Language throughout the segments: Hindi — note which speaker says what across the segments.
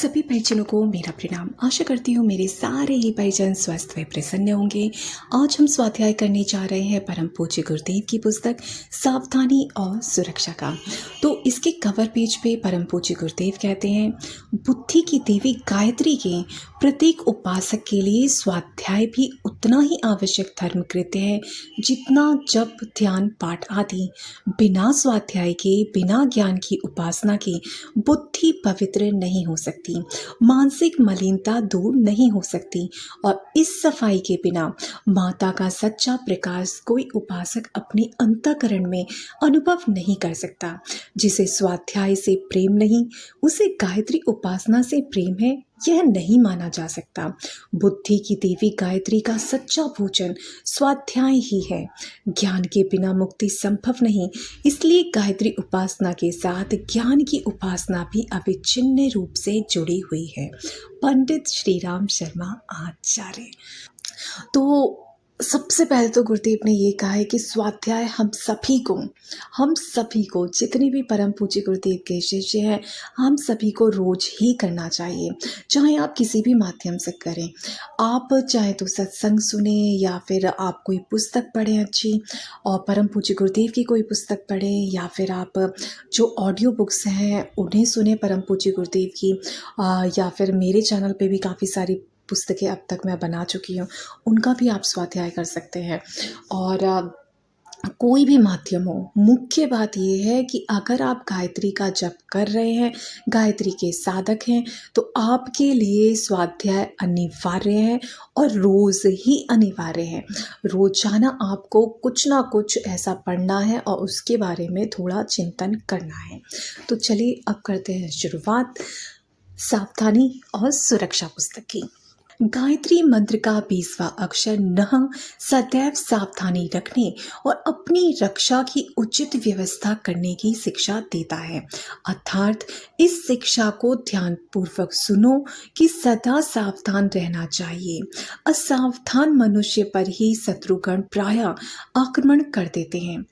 Speaker 1: सभी परिजनों को मेरा प्रणाम। आशा करती हूँ मेरे सारे ही परिजन स्वस्थ व प्रसन्न होंगे। आज हम स्वाध्याय करने जा रहे हैं परम पूज्य गुरुदेव की पुस्तक सावधानी और सुरक्षा का। तो इसके कवर पेज पे परम पूज्य गुरुदेव कहते हैं, बुद्धि की देवी गायत्री के प्रत्येक उपासक के लिए स्वाध्याय भी उतना ही आवश्यक धर्म कृत्य है जितना जप ध्यान पाठ आदि। बिना स्वाध्याय के, बिना ज्ञान की उपासना के बुद्धि पवित्र नहीं हो सकती, मानसिक मलिनता दूर नहीं हो सकती और इस सफाई के बिना माता का सच्चा प्रकाश कोई उपासक अपने अंतःकरण में अनुभव नहीं कर सकता। जिसे स्वाध्याय से प्रेम नहीं, उसे गायत्री उपासना से प्रेम है, यह नहीं माना जा सकता। बुद्धि की देवी गायत्री का सच्चा भोजन स्वाध्याय ही है। ज्ञान के बिना मुक्ति संभव नहीं, इसलिए गायत्री उपासना के साथ ज्ञान की उपासना भी अविच्छिन्न रूप से जुड़ी हुई है। पंडित श्री राम शर्मा आचार्य। तो सबसे पहले तो गुरुदेव ने ये कहा है कि स्वाध्याय हम सभी को जितने भी परम पूज्य गुरुदेव के शिष्य हैं, हम सभी को रोज ही करना चाहिए। चाहे आप किसी भी माध्यम से करें, आप चाहे तो सत्संग सुने या फिर आप कोई पुस्तक पढ़ें अच्छी, और परम पूज्य गुरुदेव की कोई पुस्तक पढ़ें, या फिर आप जो ऑडियो बुक्स हैं उन्हें सुने परम पूज्य गुरुदेव की, या फिर मेरे चैनल पे भी काफ़ी सारी पुस्तकें अब तक मैं बना चुकी हूँ, उनका भी आप स्वाध्याय कर सकते हैं। और कोई भी माध्यम हो, मुख्य बात यह है कि अगर आप गायत्री का जप कर रहे हैं, गायत्री के साधक हैं, तो आपके लिए स्वाध्याय अनिवार्य है और रोज़ ही अनिवार्य है। रोजाना आपको कुछ ना कुछ ऐसा पढ़ना है और उसके बारे में थोड़ा चिंतन करना है। तो चलिए अब करते हैं शुरुआत सावधानी और सुरक्षा पुस्तक की। गायत्री मंत्र का 20वां अक्षर नः सदैव सावधानी रखने और अपनी रक्षा की उचित व्यवस्था करने की शिक्षा देता है। अर्थात इस शिक्षा को ध्यानपूर्वक सुनो कि सदा सावधान रहना चाहिए। असावधान मनुष्य पर ही शत्रुगण प्रायः आक्रमण कर देते हैं।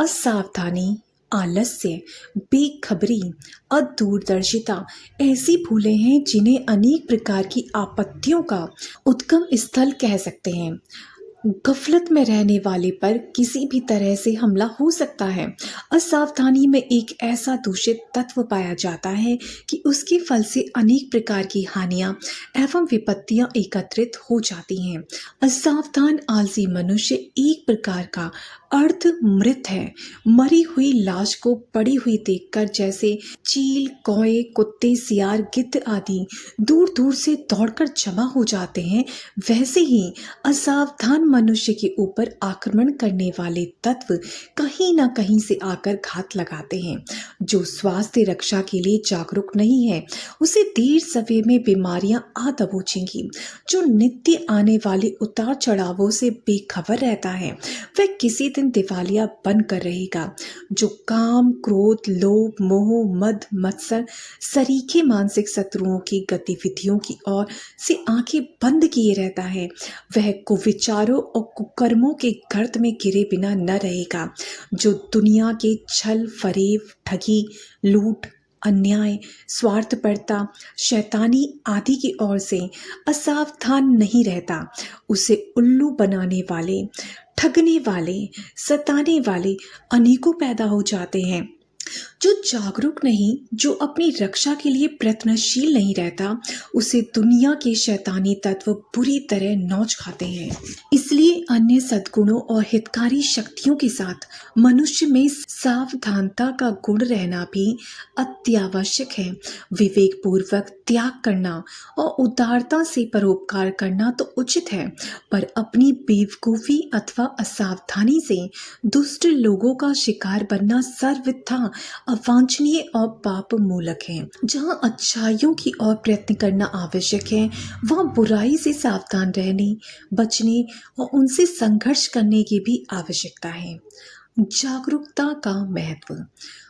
Speaker 1: असावधानी, आलस्य, बेखबरी, अदूरदर्शिता ऐसी भूलें हैं जिन्हें अनेक प्रकार की आपत्तियों का उद्गम स्थल कह सकते हैं। गफलत में रहने वाले पर किसी भी तरह से हमला हो सकता है। असावधानी में एक ऐसा दूषित तत्व पाया जाता है कि उसके फल से अनेक प्रकार की हानियां एवं विपत्तियां एकत्रित हो जाती हैं। असावधान आलसी मनुष्य एक प्रकार का अर्ध मृत है। मरी हुई लाश को पड़ी हुई देखकर जैसे चील, कौए, कुत्ते, सियार, गिद्ध आदि दूर दूर से दौड़कर जमा हो जाते हैं, वैसे ही असावधान मनुष्य के ऊपर आक्रमण करने वाले तत्व कहीं ना कहीं से आकर घात लगाते हैं। जो स्वास्थ्य रक्षा के लिए जागरूक नहीं है, उसे देर समय में बीमारियां आ दबोचेंगी। जो नित्य आने वाले उतार चढ़ावों से बेखबर रहता है, वह किसी दिन दिवालिया बनकर रहेगा। जो काम, क्रोध, लोभ, मोह, मद, मत्सर सरीखे मानसिक शत्रुओं की गतिविधियों की ओर से आंखें बंद किए रहता है, वह कुविचारों और कुकर्मों के गर्त में गिरे बिना न रहेगा। जो दुनिया के छल, फरेब, ठगी, लूट, अन्याय, स्वार्थपरता, शैतानी आदि की ओर से असावधान नहीं रहता, उसे उल्लू बनाने वाले, ठगने वाले, सताने वाले अनेकों पैदा हो जाते हैं। जो जागरूक नहीं, जो अपनी रक्षा के लिए प्रयत्नशील नहीं रहता, उसे दुनिया के शैतानी तत्व बुरी तरह नोच खाते हैं। इसलिए अन्य सद्गुणों और हितकारी शक्तियों के साथ मनुष्य में सावधानता का गुण रहना भी अत्यावश्यक है। विवेक पूर्वक त्याग करना और उदारता से परोपकार करना तो उचित है, पर अपनी बेवकूफी अथवा असावधानी से दुष्ट लोगों का शिकार बनना सर्वथा अवांछनीय और पाप मूलक है। जहाँ अच्छाइयों की ओर प्रयत्न करना आवश्यक है, वहाँ बुराई से सावधान रहने, बचने और उनसे संघर्ष करने की भी आवश्यकता है। जागरूकता का महत्व।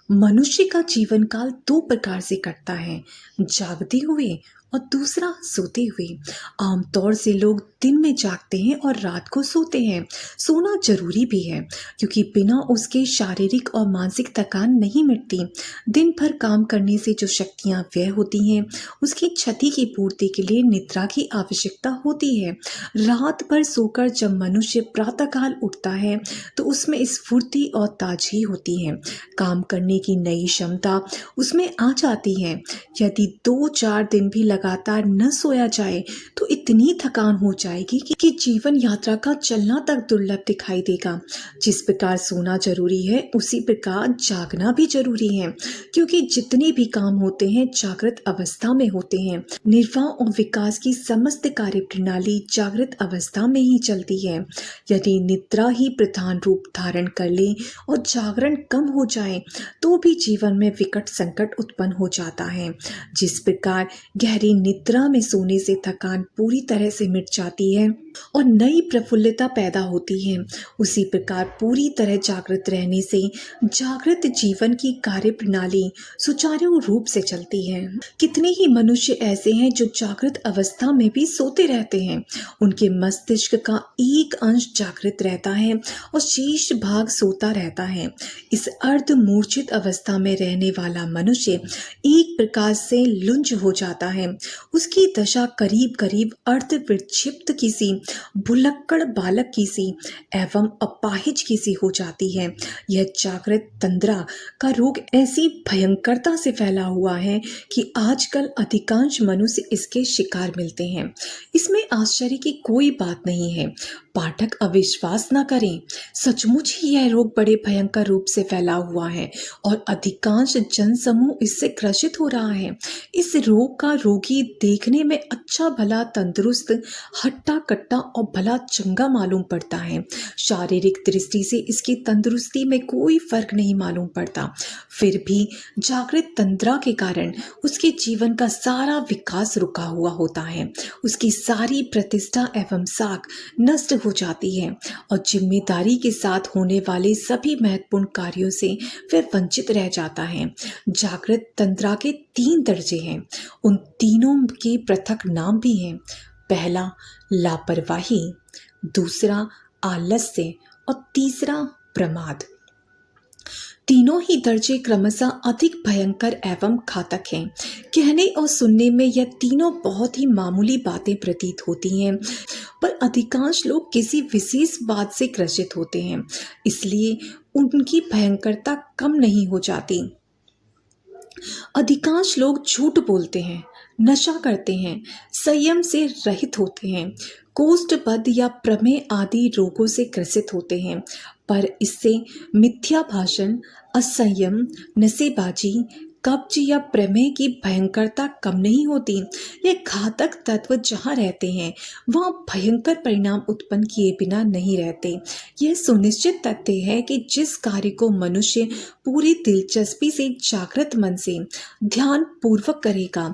Speaker 1: मनुष्य का जीवन काल दो प्रकार से कटता है, जागते हुए और दूसरा सोते हुए। आमतौर से लोग दिन में जागते हैं और रात को सोते हैं। सोना जरूरी भी है क्योंकि बिना उसके शारीरिक और मानसिक थकान नहीं मिटती। दिन भर काम करने से जो शक्तियां व्यय होती हैं उसकी क्षति की पूर्ति के लिए निद्रा की आवश्यकता होती है। रात भर सोकर जब मनुष्य प्रातःकाल उठता है तो उसमें स्फूर्ति और ताजगी होती है, काम करने की नई क्षमता उसमें आ जाती है। यदि 2-4 दिन भी लगातार न सोया जाए तो इतनी थकान हो जाएगी कि जीवन यात्रा का चलना तक दुर्लभ दिखाई देगा। जिस प्रकार सोना जरूरी है उसी प्रकार जागना भी जरूरी है, क्योंकि जितने भी काम होते हैं जागृत अवस्था में होते हैं। निर्वाह और विकास की समस्त कार्य प्रणाली जागृत अवस्था में ही चलती है। यदि निद्रा ही प्रधान रूप धारण कर ले और जागरण कम हो जाए तो भी जीवन में विकट संकट उत्पन्न हो जाता है। जिस प्रकार गहरी निद्रा में सोने से थकान पूरी तरह से मिट जाती है और नई प्रफुल्लता पैदा होती है, उसी प्रकार पूरी तरह जागृत रहने से जागृत जीवन की कार्य प्रणाली सुचारू रूप से चलती है। कितने ही मनुष्य ऐसे हैं जो जागृत अवस्था में भी सोते रहते हैं। उनके मस्तिष्क का एक अंश जागृत रहता है और शेष भाग सोता रहता है। इस अर्ध मूर्छित अवस्था में रहने वाला मनुष्य एक प्रकार से लुंज हो जाता है। उसकी दशा करीब करीब अर्ध विक्षिप्त किसी भुलक्कड़ बालक की सी एवं अपाहिज की सी हो जाती है। यह जागृत तंद्रा का रोग ऐसी भयंकरता से फैला हुआ है कि आजकल अधिकांश मनुष्य इसके शिकार मिलते हैं। इसमें आश्चर्य की कोई बात नहीं है। पाठक अविश्वास न करें, सचमुच ही यह रोग बड़े भयंकर रूप से फैला हुआ है और अधिकांश जनसमूह इससे ग्रसित हो रहा है। इस रोग का रोगी देखने में अच्छा भला तंदुरुस्त, हट्टा कट्टा और भला चंगा मालूम पड़ता है। शारीरिक दृष्टि से इसकी तंदुरुस्ती में कोई फर्क नहीं मालूम पड़ता, फिर भी जागृत तंद्रा के कारण उसके जीवन का सारा विकास रुका हुआ होता है। उसकी सारी प्रतिष्ठा एवं साख नष्ट हो जाती है और जिम्मेदारी के साथ होने वाले सभी महत्वपूर्ण कार्यों से वह वंचित रह जाता है। जागृत तंद्रा के 3 दर्जे हैं। उन तीनों के पृथक नाम भी हैं। पहला लापरवाही, दूसरा आलस्य और तीसरा प्रमाद। तीनों ही दर्जे क्रमशः अधिक भयंकर एवं घातक हैं। कहने और सुनने में यह तीनों बहुत ही मामूली बातें प्रतीत होती हैं, पर अधिकांश लोग किसी विशेष बात से ग्रसित होते हैं, इसलिए उनकी भयंकरता कम नहीं हो जाती। अधिकांश लोग झूठ बोलते हैं, नशा करते हैं, संयम से रहित होते हैं, कोष्ठबद्ध या प्रमेह आदि रोगों से ग्रसित होते हैं, पर इससे मिथ्या भाषण, असंयम, नशेबाजी, कब्ज या प्रमेह की भयंकरता कम नहीं होती। ये घातक तत्व जहाँ रहते हैं वहाँ भयंकर परिणाम उत्पन्न किए बिना नहीं रहते। यह सुनिश्चित तथ्य है कि जिस कार्य को मनुष्य पूरी दिलचस्पी से जागृत मन से ध्यान पूर्वक करेगा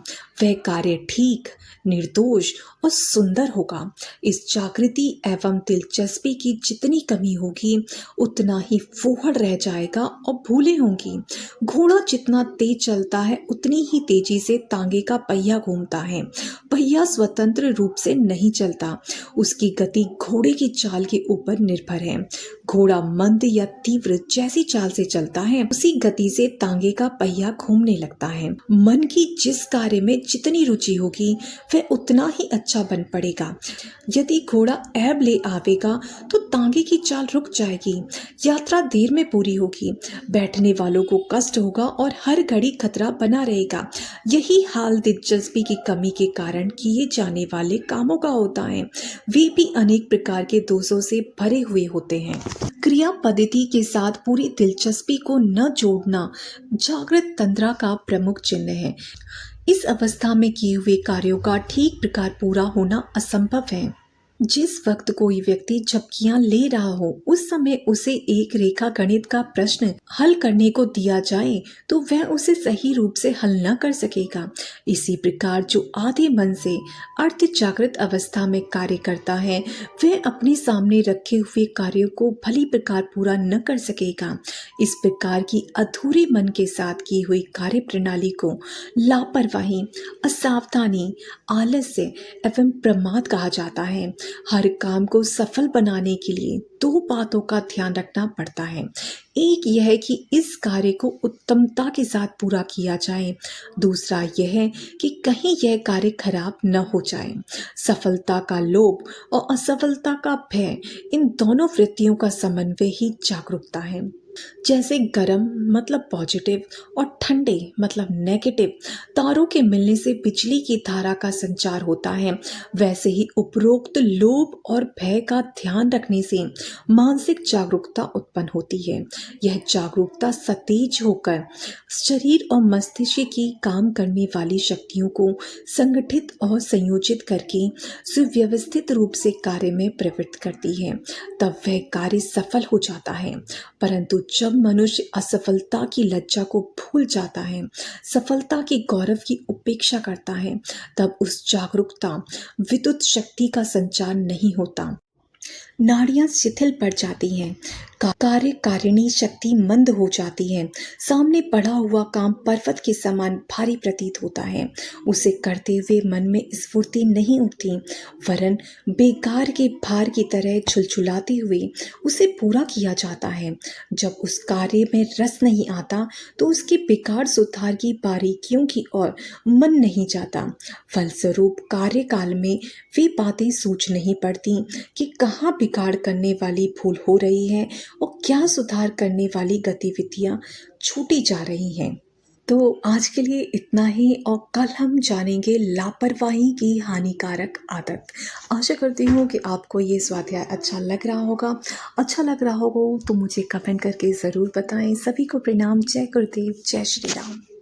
Speaker 1: वह कार्य ठीक, निर्दोष और सुंदर होगा। इस जागृति एवं दिलचस्पी की जितनी कमी होगी उतना ही फूहड़ रह जाएगा और भूलें होंगी। घोड़ा जितना तेज चलता है उतनी ही तेजी से तांगे का पहिया घूमता है। पहिया स्वतंत्र रूप से नहीं चलता, उसकी गति घोड़े की चाल के ऊपर निर्भर है। घोड़ा मंद या तीव्र जैसी चाल से चलता है उसी गति से तांगे का पहिया घूमने लगता है। मन की जिस कार्य में जितनी रुचि होगी वह उतना ही अच्छा बन पड़ेगा। यदि घोड़ा ऐब ले आवेगा तो तांगे की चाल रुक जाएगी, यात्रा देर में पूरी होगी, बैठने वालों को कष्ट होगा और हर घड़ी खतरा बना रहेगा। यही हाल दिलचस्पी की कमी के कारण किए जाने वाले कामों का होता है। वे भी अनेक प्रकार के दोषों से भरे हुए होते हैं। क्रिया पद्धति के साथ पूरी दिलचस्पी को न जोड़ना जागृत तंद्रा का प्रमुख चिन्ह है। इस अवस्था में किए हुए कार्यों का ठीक प्रकार पूरा होना असंभव है। जिस वक्त कोई व्यक्ति झपकियां ले रहा हो उस समय उसे एक रेखा गणित का प्रश्न हल करने को दिया जाए तो वह उसे सही रूप से हल न कर सकेगा। इसी प्रकार जो आधे मन से अर्ध जागृत अवस्था में कार्य करता है वह अपने सामने रखे हुए कार्यों को भली प्रकार पूरा न कर सकेगा। इस प्रकार की अधूरे मन के साथ की हुई कार्य प्रणाली को लापरवाही, असावधानी, आलस्य एवं प्रमाद कहा जाता है। हर काम को सफल बनाने के लिए दो बातों का ध्यान रखना पड़ता है। एक यह कि इस कार्य को उत्तमता के साथ पूरा किया जाए, दूसरा यह कि कहीं यह कार्य खराब न हो जाए। सफलता का लोभ और असफलता का भय, इन दोनों वृत्तियों का समन्वय ही जागरूकता है। जैसे गर्म मतलब पॉजिटिव और ठंडे मतलब नेगेटिव तारों के मिलने से बिजली की धारा का संचार होता है, वैसे ही उपरोक्त लोभ और भय का ध्यान रखने से मानसिक जागरूकता उत्पन्न होती है। यह जागरूकता सतेज होकर शरीर और मस्तिष्क की काम करने वाली शक्तियों को संगठित और संयोजित करके सुव्यवस्थित रूप से कार्य में प्रवृत्त करती है, तब वह कार्य सफल हो जाता है। परंतु जब मनुष्य असफलता की लज्जा को भूल जाता है, सफलता की गौरव की उपेक्षा करता है, तब उस जागरूकता विद्युत शक्ति का संचार नहीं होता। नाड़ियां शिथिल पड़ जाती हैं, कार्यकारिणी शक्ति मंद हो जाती है, सामने पड़ा हुआ काम पर्वत के समान भारी प्रतीत होता है। उसे करते हुए मन में स्फूर्ति नहीं उठती, वरन बेकार के भार की तरह झुलझुलाते हुए उसे पूरा किया जाता है। जब उस कार्य में रस नहीं आता तो उसके बेकार सुधार की बारीकियों की ओर मन नहीं जाता। फलस्वरूप कार्यकाल में वे बातें सूझ नहीं पड़ती कि कहाँ बिगाड़ करने वाली भूल हो रही है और क्या सुधार करने वाली गतिविधियां छूटी जा रही हैं। तो आज के लिए इतना ही और कल हम जानेंगे लापरवाही की हानिकारक आदत। आशा करती हूँ कि आपको ये स्वाध्याय अच्छा लग रहा होगा। अच्छा लग रहा होगा तो मुझे कमेंट करके ज़रूर बताएं। सभी को प्रणाम। जय गुरुदेव, जय श्री राम।